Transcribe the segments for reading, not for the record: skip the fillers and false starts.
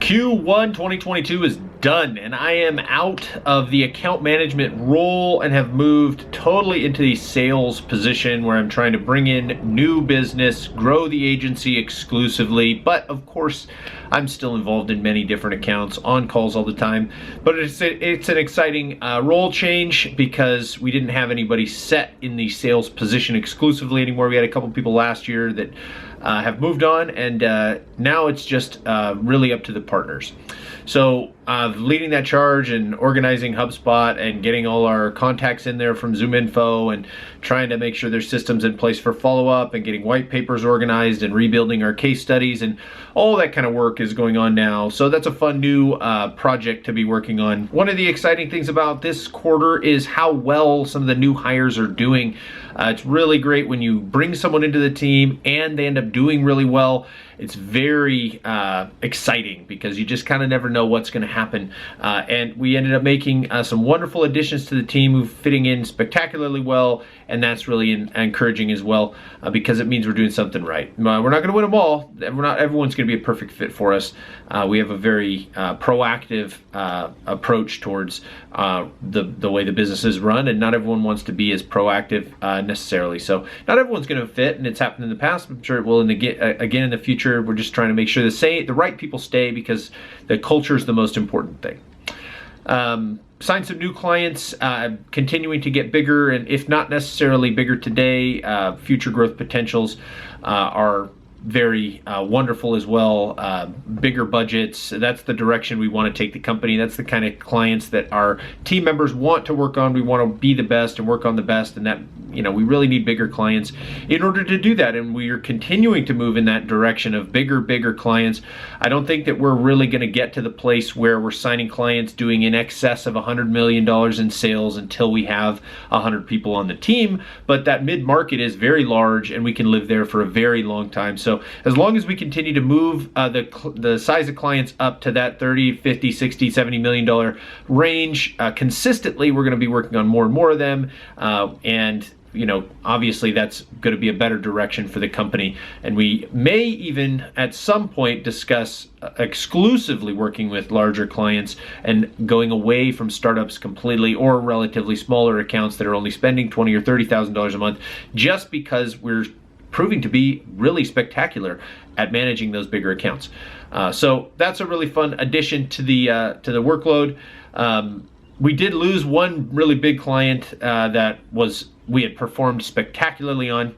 Q1 2022 is done, and I am out of the account management role and have moved totally into the sales position where I'm trying to bring in new business, grow the agency exclusively. But of course, I'm still involved in many different accounts, on calls all the time. But it's an exciting role change because we didn't have anybody set in the sales position exclusively anymore. We had a couple people last year that have moved on, and now it's just really up to the partners. So leading that charge and organizing HubSpot and getting all our contacts in there from ZoomInfo and trying to make sure there's systems in place for follow-up and getting white papers organized and rebuilding our case studies and all that kind of work is going on now. So that's a fun new project to be working on. One of the exciting things about this quarter is how well some of the new hires are doing. It's really great when you bring someone into the team and they end up doing really well. It's very exciting because you just kind of never know what's going to happen. And we ended up making some wonderful additions to the team who fitting in spectacularly well, and that's really encouraging as well because it means we're doing something right. We're not going to win them all. Everyone's going to be a perfect fit for us. We have a very proactive approach towards the way the business is run, and not everyone wants to be as proactive necessarily. So not everyone's going to fit, and it's happened in the past. I'm sure it will again in the future. We're just trying to make sure the right people stay because the culture is the most important thing. Signed some new clients, continuing to get bigger, and if not necessarily bigger today, future growth potentials are very wonderful as well. Bigger budgets, that's the direction we want to take the company. That's the kind of clients that our team members want to work on. We want to be the best and work on the best, and that, you know, we really need bigger clients in order to do that, and we are continuing to move in that direction of bigger clients. I don't think that we're really going to get to the place where we're signing clients doing in excess of $100 million in sales until we have 100 people on the team, but that mid-market is very large and we can live there for a very long time. So as long as we continue to move the size of clients up to that 30, 50, 60, 70 million dollar range consistently, we're going to be working on more and more of them, and you know, obviously that's going to be a better direction for the company, and we may even at some point discuss exclusively working with larger clients and going away from startups completely or relatively smaller accounts that are only spending $20,000 or $30,000 a month, just because we're proving to be really spectacular at managing those bigger accounts. So that's a really fun addition to the workload. We did lose one really big client that we had performed spectacularly on,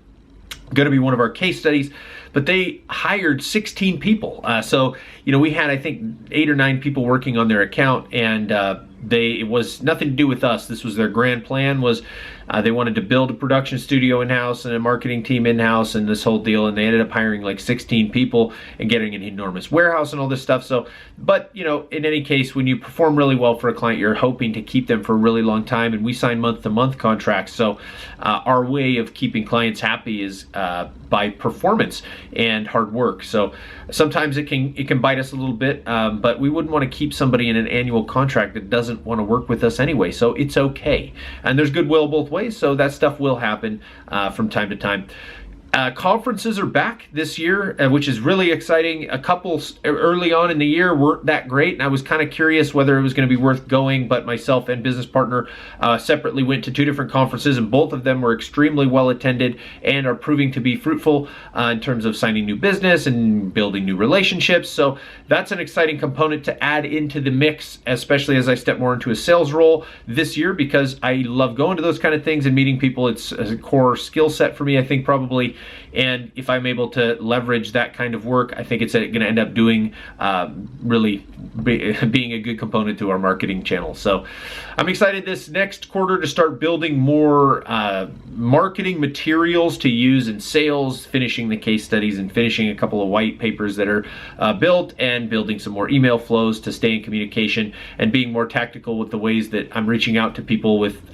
going to be one of our case studies, but they hired 16 people. So, you know, we had, I think, 8 or 9 people working on their account, and it was nothing to do with us. This was their grand plan, was they wanted to build a production studio in-house and a marketing team in-house and this whole deal, and they ended up hiring like 16 people and getting an enormous warehouse and all this stuff. So, but you know, in any case, when you perform really well for a client, you're hoping to keep them for a really long time, and we sign month-to-month contracts. So our way of keeping clients happy is by performance and hard work. So sometimes it can bite us a little bit, but we wouldn't want to keep somebody in an annual contract that doesn't want to work with us anyway. So it's okay, and there's goodwill both ways. So that stuff will happen from time to time. Conferences are back this year, which is really exciting. A couple early on in the year weren't that great, and I was kind of curious whether it was going to be worth going, but myself and business partner separately went to 2 different conferences, and both of them were extremely well attended and are proving to be fruitful in terms of signing new business and building new relationships. So that's an exciting component to add into the mix, especially as I step more into a sales role this year, because I love going to those kind of things and meeting people. It's a core skill set for me, I think, probably. And if I'm able to leverage that kind of work, I think it's going to end up doing really being a good component to our marketing channel. So I'm excited this next quarter to start building more marketing materials to use in sales, finishing the case studies and finishing a couple of white papers that are built, and building some more email flows to stay in communication and being more tactical with the ways that I'm reaching out to people with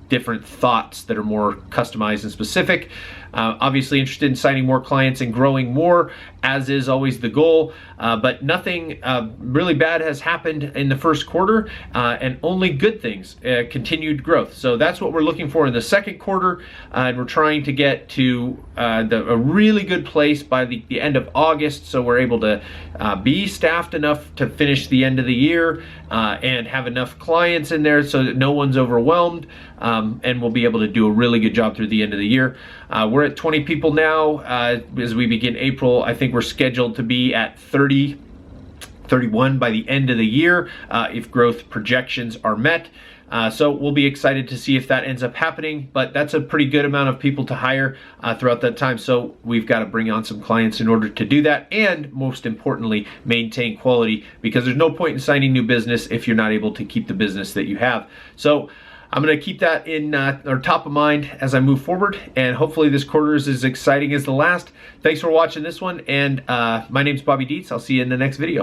different thoughts that are more customized and specific. Obviously interested in signing more clients and growing more, as is always the goal. But nothing really bad has happened in the first quarter, and only good things, continued growth. So that's what we're looking for in the second quarter, and we're trying to get to a really good place by the end of August, so we're able to be staffed enough to finish the end of the year and have enough clients in there so that no one's overwhelmed, and we'll be able to do a really good job through the end of the year. We're at 20 people now. As we begin April, I think we're scheduled to be at 30, 31 by the end of the year if growth projections are met. So we'll be excited to see if that ends up happening, but that's a pretty good amount of people to hire throughout that time. So we've got to bring on some clients in order to do that, and most importantly, maintain quality, because there's no point in signing new business if you're not able to keep the business that you have. So I'm going to keep that in or top of mind as I move forward, and hopefully this quarter is as exciting as the last. Thanks for watching this one, and my name's Bobby Dietz. I'll see you in the next video.